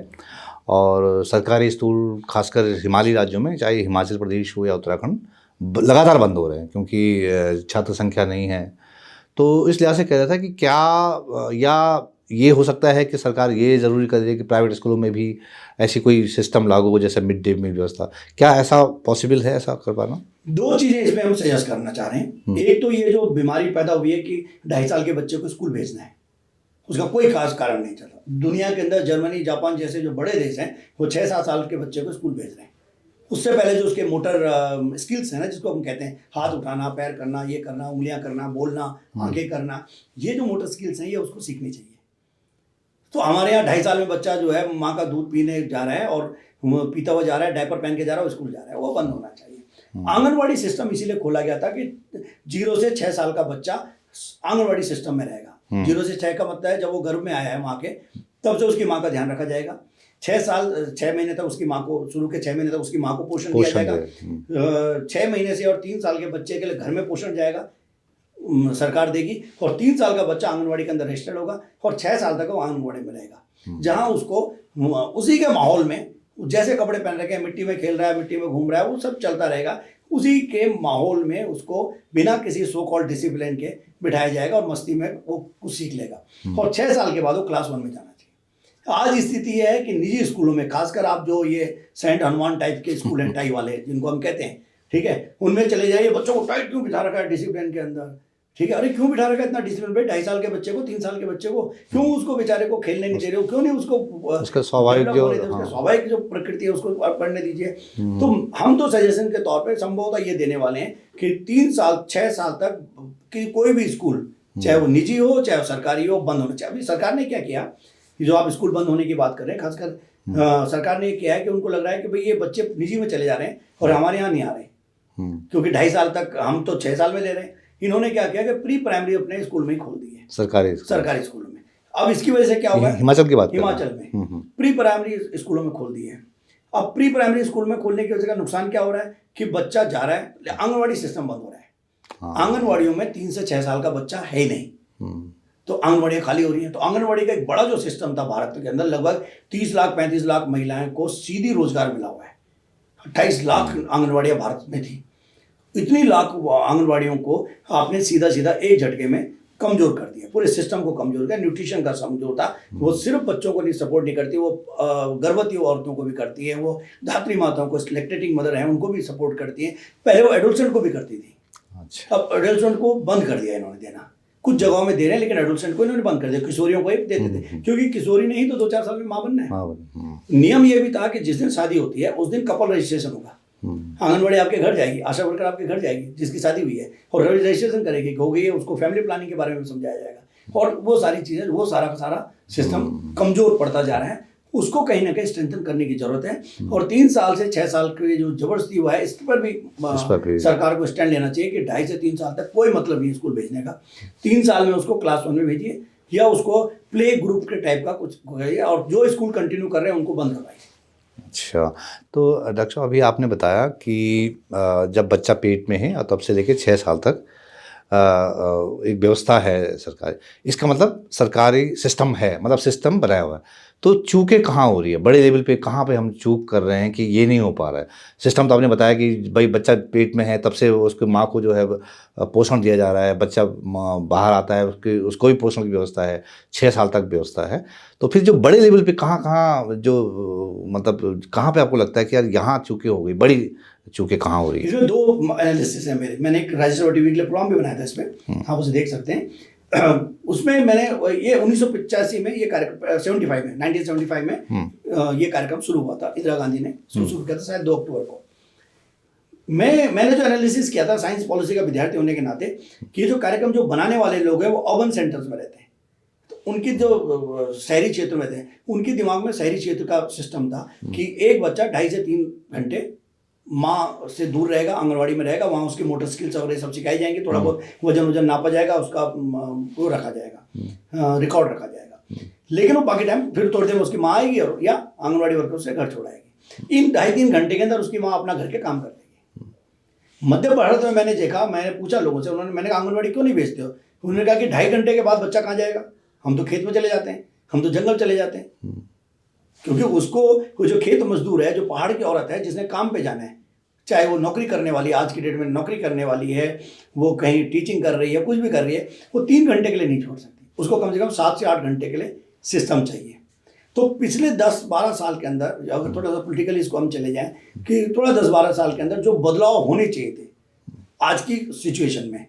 और सरकारी स्कूल खासकर हिमालयी राज्यों में, चाहे हिमाचल प्रदेश हो या उत्तराखंड, लगातार बंद हो रहे हैं क्योंकि छात्र संख्या नहीं है। तो इस लिहाज से कह रहा था कि क्या या ये हो सकता है कि सरकार ये ज़रूरी कर दे कि प्राइवेट स्कूलों में भी ऐसी कोई सिस्टम लागू हो जैसे मिड डे मील व्यवस्था। क्या ऐसा पॉसिबल है, ऐसा कर पाना? दो चीजें इसमें हम सजेस्ट करना चाह रहे हैं। एक तो ये जो बीमारी पैदा हुई है कि 2.5 साल के बच्चे को स्कूल भेजना है, उसका कोई खास कारण नहीं चला। दुनिया के अंदर जर्मनी, जापान जैसे जो बड़े देश हैं वो 6-7 साल के बच्चे को स्कूल भेज रहे हैं। उससे पहले जो उसके मोटर स्किल्स हैं ना, जिसको हम कहते हैं हाथ उठाना, पैर करना, ये करना, उंगलियां करना, बोलना, आंखें करना, ये जो मोटर स्किल्स हैं ये उसको सीखनी चाहिए। तो हमारे यहाँ 2.5 साल में बच्चा जो है माँ का दूध पीने जा रहा है और पीता हुआ जा रहा है, डायपर पहन के जा रहा है, स्कूल जा रहा है, वो बंद होना चाहिए। आंगनवाड़ी सिस्टम इसीलिए खोला गया था कि 0 से 6 साल का बच्चा आंगनवाड़ी सिस्टम में रहेगा। 0 से 6 का मतलब है जब वो गर्भ में आया है माँ के, तब से उसकी माँ का ध्यान रखा जाएगा। 6 महीने तक उसकी माँ को, शुरू के 6 महीने तक उसकी माँ को पोषण दिया जाएगा। 6 महीने से और 3 साल के बच्चे के लिए घर में पोषण जाएगा, सरकार देगी। और 3 साल का बच्चा आंगनवाड़ी के अंदर रजिस्टर्ड होगा और 6 साल तक वो आंगनवाड़ी में रहेगा, जहाँ उसको उसी के माहौल में, जैसे कपड़े पहन रखे हैं, मिट्टी में खेल रहा है, मिट्टी में घूम रहा है, वो सब चलता रहेगा। उसी के माहौल में उसको बिना किसी सो कॉल्ड डिसिप्लिन के बिठाया जाएगा और मस्ती में वो कुछ सीख लेगा। और 6 साल के बाद वो क्लास 1 में जाना चाहिए। आज स्थिति है कि निजी स्कूलों में, खासकर आप जो ये सेंट हनुमान टाइप के स्कूल हैं, टाई वाले जिनको हम कहते हैं, ठीक है, उनमें चले जाइए। बच्चों को टाइट क्यों बिठा रखा है डिसिप्लिन के अंदर, ठीक है, अरे क्यों बिठा रखा है इतना डिसिप्लिन भाई? 2.5 साल के बच्चे को, 3 साल के बच्चे को क्यों उसको बेचारे को खेलने नहीं दे रहे हो? क्यों नहीं उसको उसका स्वाभाविक स्वाभाविक जो प्रकृति है उसको पढ़ने दीजिए। तो हम तो सजेशन के तौर पे संभवतः ये देने वाले हैं कि 3 साल 6 साल तक कि कोई भी स्कूल, चाहे वो निजी हो चाहे वो सरकारी हो, बंद होना चाहिए। अभी सरकार ने क्या किया, जो आप स्कूल बंद होने की बात कर रहे हैं, खासकर सरकार ने किया है कि उनको लग रहा है कि भाई ये बच्चे निजी में चले जा रहे हैं और हमारे यहाँ नहीं आ रहे, क्योंकि 2.5 साल तक, हम तो 6 साल में ले रहे हैं। इन्होंने क्या किया कि प्री प्राइमरी अपने स्कूल में ही खोल दी है, सरकारी स्कूलों में। अब इसकी वजह से क्या होगा, हिमाचल की बात, हिमाचल में प्री प्राइमरी स्कूलों में खोल दिए। अब प्री प्राइमरी स्कूल में खोलने की वजह का नुकसान क्या हो रहा है कि बच्चा जा रहा है, आंगनवाड़ी सिस्टम बंद हो रहा है। आंगनवाड़ियों में 3 से 6 साल का बच्चा है ही नहीं, तो आंगनवाड़ियाँ खाली हो रही हैं। तो आंगनवाड़ी का एक बड़ा जो सिस्टम था भारत के अंदर, लगभग 30 लाख 35 लाख महिलाएं को सीधी रोजगार मिला हुआ है। 28 लाख आंगनवाड़ियाँ भारत में थी। इतनी लाख आंगनवाड़ियों को आपने सीधा सीधा एक झटके में कमजोर कर दिया, पूरे सिस्टम को कमजोर किया। न्यूट्रिशन का समझौता, वो सिर्फ बच्चों को नहीं सपोर्ट नहीं करती, वो गर्भवती औरतों को भी करती है, वो धात्री माताओं को, लैक्टेटिंग मदर हैं उनको भी सपोर्ट करती है। पहले वो एडोलसेंट को भी करती थी। अच्छा। अब एडोलसेंट को बंद कर दिया इन्होंने देना, कुछ जगहों में दे रहे हैं, लेकिन एडोलसेंट को इन्होंने बंद कर दिया। किशोरियों को ही देते थे, क्योंकि किशोरी नहीं तो 2-4 साल में माँ बनना है। नियम ये भी था कि जिस दिन शादी होती है उस दिन कपल रजिस्ट्रेशन होगा। आंगनवाड़ी आपके घर जाएगी, आशा वर्कर आपके घर जाएगी जिसकी शादी हुई है, और रजिस्ट्रेशन करेगी, हो गई है, उसको फैमिली प्लानिंग के बारे में समझाया जाएगा। और वो सारी चीज़ें, वो सारा का सारा सिस्टम कमजोर पड़ता जा रहा है, उसको कहीं ना कहीं स्ट्रेंथन करने की जरूरत है। और 3 साल से 6 साल की जो जबरदस्ती हुआ है, इस पर भी सरकार को स्टैंड लेना चाहिए कि 2.5 से 3 साल तक कोई मतलब नहीं स्कूल भेजने का। 3 साल में उसको क्लास 1 में भेजिए या उसको प्ले ग्रुप के टाइप का कुछ, और जो स्कूल कंटिन्यू कर रहे हैं उनको बंद करवाइए। अच्छा, तो डॉक्टर साहब अभी आपने बताया कि जब बच्चा पेट में है और तब से लेकर 6 साल तक एक व्यवस्था है सरकारी, इसका मतलब सरकारी सिस्टम है, मतलब सिस्टम बनाया हुआ है। तो चूकें कहाँ हो रही है, बड़े लेवल पे कहाँ पे हम चूक कर रहे हैं कि ये नहीं हो पा रहा है? सिस्टम तो आपने बताया कि भाई बच्चा पेट में है तब से उसके माँ को जो है पोषण दिया जा रहा है, बच्चा बाहर आता है उसको भी पोषण की व्यवस्था है, 6 साल तक व्यवस्था है। तो फिर जो बड़े लेवल पे कहाँ जो मतलब कहाँ पे आपको लगता है कि यार यहाँ चूकें हो गई, बड़ी चूकें कहाँ हो रही है? इसमें 2 एनालिसिस है मेरे। मैंने एक राज्यसभा टीवी के लिए प्रोग्राम भी बनाया था इसमें, आप उसे देख सकते हैं। उसमें मैंने ये 1985 में ये कार्यक्रम, 1975 में ये कार्यक्रम शुरू हुआ था। इंदिरा गांधी ने शुरू किया था, शायद 2 अक्टूबर को। मैंने जो एनालिसिस किया था साइंस पॉलिसी का विद्यार्थी होने के नाते, कि जो कार्यक्रम जो बनाने वाले लोग हैं वो अर्बन सेंटर्स में रहते हैं, तो उनकी जो शहरी क्षेत्र में थे, उनके दिमाग में शहरी क्षेत्र का सिस्टम था कि एक बच्चा 2.5 से 3 घंटे माँ से दूर रहेगा, आंगनवाड़ी में रहेगा, वहाँ उसकी मोटर स्किल्स वगैरह सब सिखाई जाएंगी, थोड़ा बहुत वजन नापा जाएगा, उसका वो रखा जाएगा, रिकॉर्ड रखा जाएगा। लेकिन वो बाकी टाइम फिर थोड़ी देर में उसकी माँ आएगी और या आंगनवाड़ी वर्कर से घर छोड़ाएगी। इन 2.5-3 घंटे के अंदर उसकी माँ अपना घर के काम कर देगी। मध्य भारत में मैंने देखा, मैंने पूछा लोगों से, मैंने कहा आंगनवाड़ी क्यों नहीं भेजते हो? उन्होंने कहा कि 2.5 घंटे के बाद बच्चा कहाँ जाएगा, हम तो खेत में चले जाते हैं, हम तो जंगल चले जाते हैं। क्योंकि उसको वो जो खेत मजदूर है, जो पहाड़ की औरत है, जिसने काम पे जाना है, चाहे वो नौकरी करने वाली, आज की डेट में नौकरी करने वाली है, वो कहीं टीचिंग कर रही है, कुछ भी कर रही है, वो 3 घंटे के लिए नहीं छोड़ सकती, उसको कम से कम 7 से 8 घंटे के लिए सिस्टम चाहिए। तो पिछले 10-12 साल के अंदर, अगर थोड़ा सा पॉलिटिकली इसको हम चले जाएं, कि थोड़ा 10-12 साल के अंदर जो बदलाव होने चाहिए थे आज की सिचुएशन में,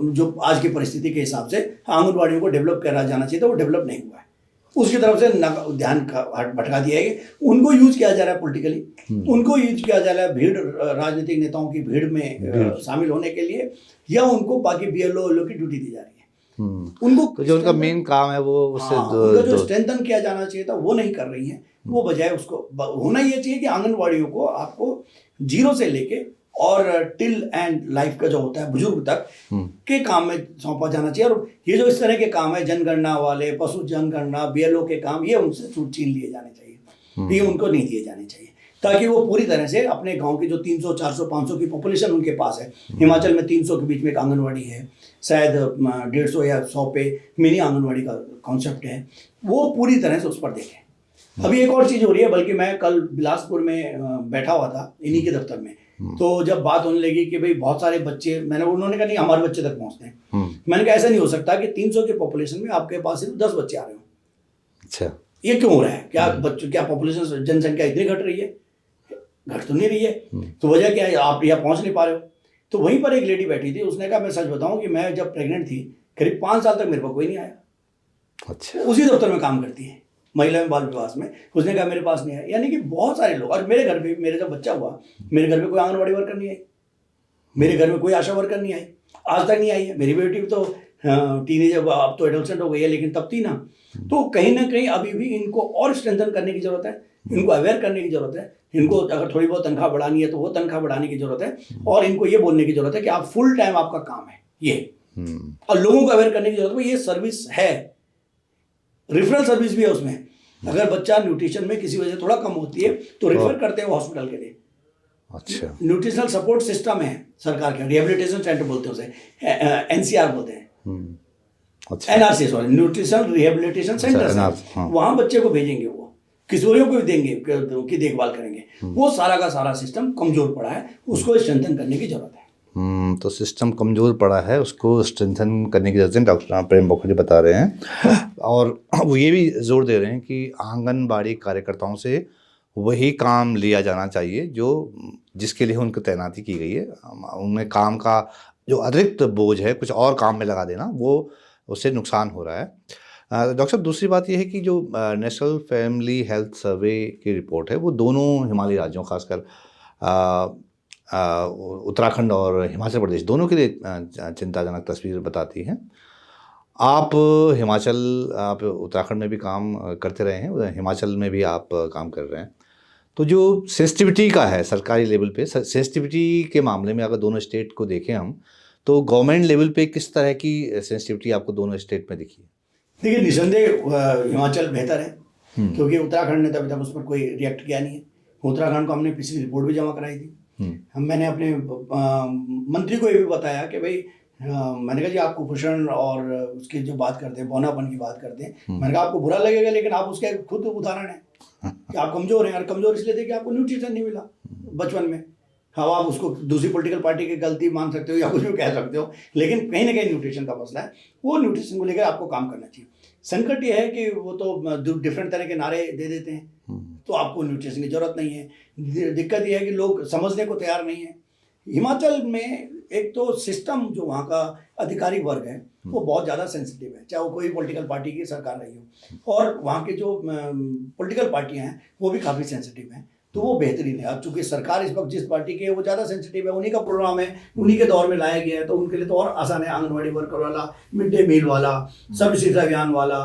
जो आज की परिस्थिति के हिसाब से आंगनबाड़ियों को डेवलप करा जाना चाहिए था, वो डेवलप नहीं हुआ है। उसकी तरफ से ध्यान भटका दिया है। उनको यूज किया जा रहा है पॉलिटिकली, उनको यूज किया जा रहा है भीड़, राजनीतिक नेताओं की भीड़ में शामिल होने के लिए, या उनको बाकी BLO की ड्यूटी दी जा रही है। उनको तो जो उनका मेन काम है वो उससे उनका जो स्ट्रेंथन किया जाना चाहिए था वो नहीं कर रही है। वो बजाय उसको होना ये चाहिए कि आंगनबाड़ियों को आपको 0 से लेके और टिल एंड लाइफ का जो होता है बुजुर्ग तक के काम में सौंपा जाना चाहिए। और ये जो इस तरह के काम है, जनगणना वाले, पशु जनगणना, BLO के काम, ये उनसे छूट छीन लिए जाने चाहिए, ये उनको नहीं दिए जाने चाहिए, ताकि वो पूरी तरह से अपने गांव की जो 300, 400, 500 की पॉपुलेशन उनके पास है। हिमाचल में 300 के बीच में एक आंगनवाड़ी है, शायद 150 या 100 पे मिनी आंगनवाड़ी का कॉन्सेप्ट है, वो पूरी तरह से उस पर देखें। अभी एक और चीज़ हो रही है, बल्कि मैं कल बिलासपुर में बैठा हुआ था इन्हीं के दफ्तर में, तो जब बात होने लगी कि भाई बहुत सारे बच्चे, उन्होंने कहा नहीं हमारे बच्चे तक पहुंचते हैं। मैंने कहा ऐसा नहीं हो सकता कि 300 के पॉपुलेशन में आपके पास सिर्फ 10 बच्चे आ रहे हो। अच्छा, ये क्यों हो रहा है? क्या बच्चों, क्या पॉपुलेशन, जनसंख्या इतनी घट रही है? घट तो नहीं रही है, तो वजह क्या है? आप यहाँ पहुंच नहीं पा रहे हो। तो वहीं पर एक लेडी बैठी थी, उसने कहा मैं सच बताऊं कि मैं जब प्रेग्नेंट थी करीब 5 साल तक मेरे पास कोई नहीं आया। अच्छा, उसी दफ्तर में काम करती है, महिला एवं बाल विकास में। उसने कहा मेरे पास नहीं आया। यानी कि बहुत सारे लोग, और मेरे घर पे, मेरे जब बच्चा हुआ, मेरे घर में कोई आंगनबाड़ी वर्कर नहीं आई, मेरे घर में कोई आशा वर्कर नहीं आई, आज तक नहीं आई है। मेरी बेटी तो टीनेजर, अब तो एडोलसेंट हो गई है, लेकिन तब थी ना। तो कहीं ना कहीं अभी भी इनको और स्ट्रेंथन करने की जरूरत है, इनको अवेयर करने की जरूरत है। इनको अगर थोड़ी बहुत तनख्वाह बढ़ानी है तो वो तनख्वाह बढ़ाने की जरूरत है, और इनको ये बोलने की जरूरत है कि आप फुल टाइम आपका काम है ये, और लोगों को अवेयर करने की जरूरत है। ये सर्विस है, रेफरल सर्विस भी है उसमें। अगर बच्चा न्यूट्रिशन में किसी वजह से थोड़ा कम होती है तो रेफर करते हैं वो हॉस्पिटल के लिए। अच्छा, न्यूट्रिशनल सपोर्ट सिस्टम है सरकार के, रिहेबिलिटेशन सेंटर बोलते हैं उसे, NCR बोलते हैं, अच्छा, NRC, sorry, nutritional rehabilitation centre. वहाँ बच्चे को भेजेंगे, वो किशोरियों को भी देंगे की देखभाल करेंगे। वो सारा का सारा सिस्टम कमजोर पड़ा है, उसको स्ट्रेंथन करने की जरूरत है। तो सिस्टम कमज़ोर पड़ा है, उसको स्ट्रेंथन करने की जरूरत है, डॉक्टर प्रेम मुखर्जी बता रहे हैं। और वो ये भी जोर दे रहे हैं कि आंगनबाड़ी कार्यकर्ताओं से वही काम लिया जाना चाहिए जो जिसके लिए उनको तैनाती की गई है। उनमें काम का जो अतिरिक्त बोझ है कुछ और काम में लगा देना, वो उससे नुकसान हो रहा है। डॉक्टर साहब, दूसरी बात यह है कि जो नेशनल फैमिली हेल्थ सर्वे की रिपोर्ट है वो दोनों हिमालयी राज्यों, खासकर उत्तराखंड और हिमाचल प्रदेश, दोनों के लिए चिंताजनक तस्वीर बताती है। आप उत्तराखंड में भी काम करते रहे हैं, हिमाचल में भी आप काम कर रहे हैं, तो जो सेंसिटिविटी का है सरकारी लेवल पे, सेंसिटिविटी के मामले में अगर दोनों स्टेट को देखें हम, तो गवर्नमेंट लेवल पे किस तरह की सेंसिटिविटी आपको दोनों स्टेट में दिखी? देखिए, निसंदेह हिमाचल बेहतर है, क्योंकि उत्तराखंड ने तभी तक उस पर कोई रिएक्ट किया नहीं है। उत्तराखंड को हमने पिछली रिपोर्ट भी जमा कराई थी। मैंने अपने मंत्री को ये भी बताया कि भाई, मैंने कहा जी आप कुपोषण और उसकी जो बात करते हैं, बौनापन की बात करते हैं, मैंने कहा आपको बुरा लगेगा, लेकिन आप उसके खुद उदाहरण है कि आप कमजोर हैं। और कमजोर इसलिए थे कि आपको न्यूट्रिशन नहीं मिला बचपन में। हाँ, आप उसको दूसरी पॉलिटिकल पार्टी की गलती मान सकते हो या कुछ भी कह सकते हो, लेकिन कहीं ना कहीं न्यूट्रिशन का मसला है। वो न्यूट्रिशन को लेकर आपको काम करना चाहिए। संकट ये है कि वो तो डिफरेंट तरह के नारे दे देते हैं, तो आपको न्यूट्रिशन की जरूरत नहीं है। दिक्कत ये है कि लोग समझने को तैयार नहीं है। हिमाचल में एक तो सिस्टम, जो वहाँ का अधिकारी वर्ग है वो बहुत ज़्यादा सेंसिटिव है, चाहे वो कोई पॉलिटिकल पार्टी की सरकार रही हो, और वहाँ के जो पॉलिटिकल पार्टियाँ हैं वो भी काफ़ी सेंसिटिव हैं। तो वो बेहतरीन है। अब चूंकि सरकार इस वक्त जिस पार्टी की है वो ज़्यादा सेंसिटिव है, उन्हीं का प्रोग्राम है, उन्हीं के दौर में लाया गया है, तो उनके लिए तो और आसान है। आंगनबाड़ी वर्कर वाला, मिड डे मील वाला, सर्व शिक्षा अभियान वाला,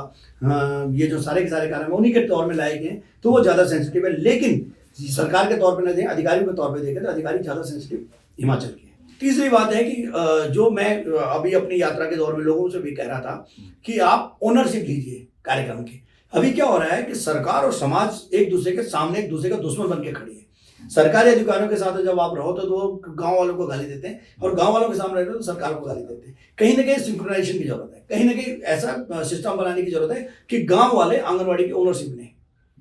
ये जो सारे के सारे कार्यक्रम उन्हीं के दौर में लाए गए हैं, तो वो ज़्यादा सेंसिटिव है। लेकिन सरकार के तौर पर न दें, अधिकारियों के तौर पर देखें तो अधिकारी ज़्यादा सेंसिटिव हिमाचल के हैं। तीसरी बात है कि जो मैं अभी अपनी यात्रा के दौर में लोगों से भी कह रहा था कि आप ओनरशिप लीजिए कार्यक्रम की। अभी क्या हो रहा है कि सरकार और समाज एक दूसरे के सामने एक दूसरे का दुश्मन बन के खड़ी है। सरकारी अधिकारियों के साथ जब आप रहो तो वो गांव वालों को गाली देते हैं, और गांव वालों के सामने रहो तो सरकार को गाली देते हैं। कहीं ना कहीं सिंक्रोनाइजेशन की जरूरत है, कहीं ना कहीं ऐसा सिस्टम बनाने की जरूरत है कि गांव वाले आंगनबाड़ी की ओनरशिप लें।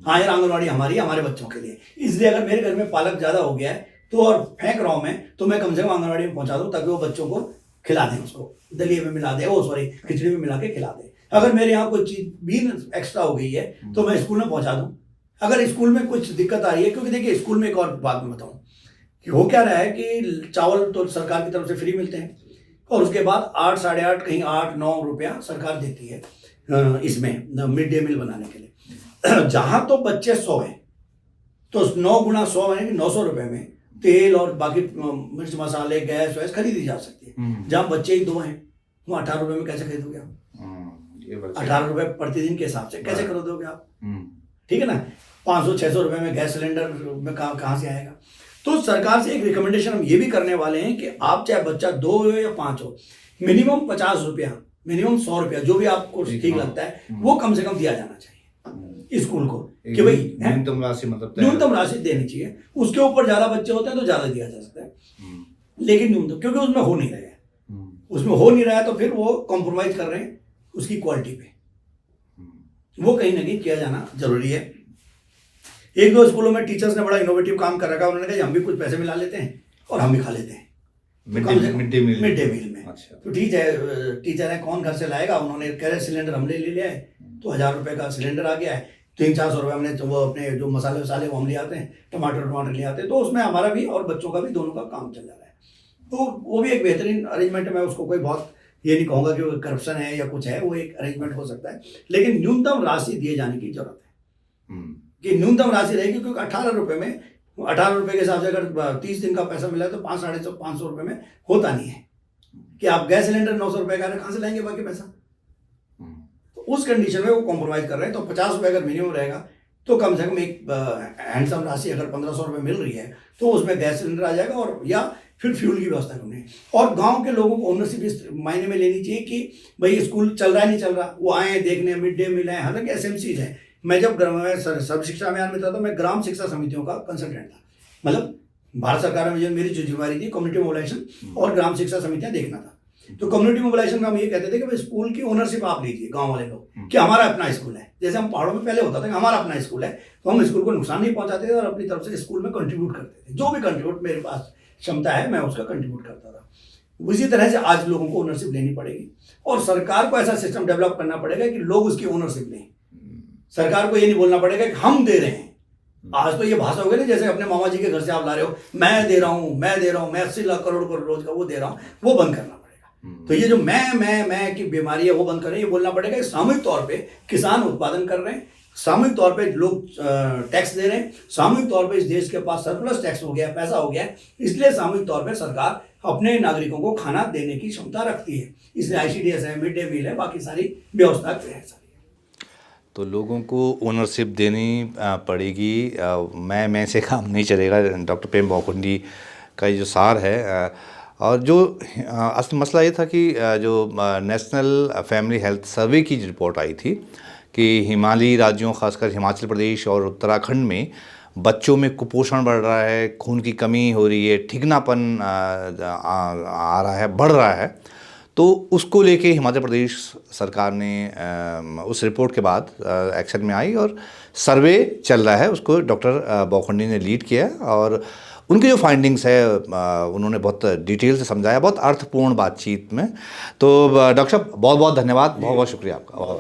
हाँ यार, आंगनबाड़ी हमारी, हमारे बच्चों के लिए, इसलिए अगर मेरे घर में पालक ज्यादा हो गया है तो और फेंक रहा हूं मैं, तो मैं कम से कम आंगनबाड़ी में पहुंचा दूं ताकि वो बच्चों को खिला दें, उसको दलिए में मिला दे, खिचड़ी में मिला के खिला दे। अगर मेरे यहाँ कोई चीज भी एक्स्ट्रा हो गई है तो मैं स्कूल में पहुंचा दूं। अगर स्कूल में कुछ दिक्कत आ रही है, क्योंकि देखिए स्कूल में एक और बात मैं बताऊं कि हो क्या रहा है कि चावल तो सरकार की तरफ से फ्री मिलते हैं, और उसके बाद 8, 8.5, कहीं 8-9 रुपया सरकार देती है इसमें मिड डे मील बनाने के लिए। जहां तो बच्चे 100 हैं तो 9 गुना 100 यानी कि 900 रुपए में तेल और बाकी मिर्च मसाले गैस वैस खरीदी जा सकती है। जहाँ बच्चे ही 2 हैं वो 18 रुपए में कैसे खरीदोगे आप? 18 रुपए प्रतिदिन के हिसाब से कैसे खरीदोगे आप? ठीक है ना। 500-600 रुपए में गैस सिलेंडर में कहाँ से आएगा? तो सरकार से एक रिकमेंडेशन हम ये भी करने वाले हैं कि आप चाहे बच्चा 2 हो या 5 हो, मिनिमम 50 रुपया, मिनिमम 100 रुपया, जो भी आपको ठीक लगता है वो कम से कम दिया जाना चाहिए स्कूल को, कि भाई न्यूनतम राशि, मतलब न्यूनतम राशि देनी चाहिए। उसके ऊपर ज्यादा बच्चे होते हैं तो ज्यादा दिया जा सकता है, लेकिन न्यूनतम, क्योंकि उसमें हो नहीं रहा है, उसमें हो नहीं रहा है तो फिर वो कॉम्प्रोमाइज कर रहे हैं उसकी क्वालिटी पे, वो कहीं ना कहीं किया जाना जरूरी है। 1-2 स्कूलों में टीचर्स ने बड़ा इनोवेटिव काम कर रखा है, उन्होंने कहा हम भी कुछ पैसे मिला लेते हैं और हम भी खा लेते हैं मिड डे मील में। अच्छा। तो ठीक है, टीचर है, कौन घर से लाएगा? उन्होंने कह रहे सिलेंडर हम ले लिया है, तो 1000 रुपए का सिलेंडर आ गया है, 300-400 रुपये हमने वो अपने जो मसाले वसाले वो हम ले आते हैं, टमाटर ले आते हैं, तो उसमें हमारा भी और बच्चों का भी दोनों का काम चल जा रहा है। तो वो भी एक बेहतरीन अरेंजमेंट है। मैं उसको कोई बहुत ये नहीं कहूँगा कि वो करप्शन है या कुछ है, वो एक अरेंजमेंट हो सकता है, लेकिन न्यूनतम राशि दिए जाने की जरूरत है कि न्यूनतम राशि रहेगी। क्योंकि 18 रुपये में, 18 रुपये के हिसाब से अगर 30 दिन का पैसा मिला तो 500-550 रुपये में होता नहीं है कि आप गैस सिलेंडर 900 रुपये का कहाँ से लाएंगे बाकी पैसा? उस कंडीशन में वो कॉम्प्रोमाइज कर रहे हैं। तो 50 रुपये अगर मिनिमम रहेगा तो कम से कम एक हैंडसम राशि अगर 1500 रुपये मिल रही है तो उसमें गैस सिलेंडर आ जाएगा, और या फिर फ्यूल की व्यवस्था करनी है। और गांव के लोगों को ओनरशिप इस मायने में लेनी चाहिए कि भाई स्कूल चल रहा है नहीं चल रहा, वो आए देखने, मिड डे मील है, हालांकि SMCs है। मैं जब सर्व शिक्षा अभियान में था तो मैं ग्राम शिक्षा समितियों का कंसल्टेंट था, मतलब भारत सरकार में मेरी जो जिम्मेवारी थी कम्युनिटी मोबिलाइजेशन और ग्राम शिक्षा समितियां देखना था। तो कम्युनिटी मोबिलाइजेशन में हम ये कहते थे कि भाई स्कूल की ओनरशिप आप लीजिए, गांव वाले लोग, कि हमारा अपना स्कूल है। जैसे हम पहाड़ों में पहले होता था कि हमारा अपना स्कूल है, तो हम स्कूल को नुकसान नहीं पहुंचाते थे और अपनी तरफ से स्कूल में कंट्रीब्यूट करते थे। जो भी कंट्रीब्यूट मेरे पास क्षमता है मैं उसका कंट्रीब्यूट करता था। उसी तरह से आज लोगों को ओनरशिप लेनी पड़ेगी और सरकार को ऐसा सिस्टम डेवलप करना पड़ेगा कि लोग उसकी ओनरशिप लें। सरकार को ये नहीं बोलना पड़ेगा कि हम दे रहे हैं। आज तो ये भाषा हो गई ना, जैसे अपने मामा जी के घर से आप ला रहे हो, मैं दे रहा हूँ, मैं 80 लाख करोड़ रोज का वो दे रहा हूँ, वो बंद करना पड़ेगा। तो ये जो मैं की बीमारी है वो बंद करना, ये बोलना पड़ेगा कि सामूहिक तौर पे किसान उत्पादन कर रहे हैं, सामूहिक तौर पे लोग टैक्स दे रहे हैं, सामूहिक तौर पे इस देश के पास सरप्लस टैक्स हो गया, पैसा हो गया, इसलिए सामूहिक तौर पे सरकार अपने नागरिकों को खाना देने की क्षमता रखती है। इसलिए ICDS है, मिड डे मील है, बाकी सारी व्यवस्था है सारी। तो लोगों को ओनरशिप देनी पड़ेगी, मैं से काम नहीं चलेगा। डॉक्टर प्रेम बौखुंडी का ये जो सार है, और जो असल मसला ये था कि जो नेशनल फैमिली हेल्थ सर्वे की जो रिपोर्ट आई थी कि हिमालयी राज्यों खासकर हिमाचल प्रदेश और उत्तराखंड में बच्चों में कुपोषण बढ़ रहा है, खून की कमी हो रही है, ठिगनापन आ रहा है, बढ़ रहा है। तो उसको लेके हिमाचल प्रदेश सरकार ने उस रिपोर्ट के बाद एक्शन में आई और सर्वे चल रहा है, उसको डॉक्टर बौखुंडी ने लीड किया और उनके जो फाइंडिंग्स है उन्होंने बहुत डिटेल से समझाया, बहुत अर्थपूर्ण बातचीत में। तो डॉक्टर साहब बहुत बहुत धन्यवाद, बहुत बहुत शुक्रिया आपका।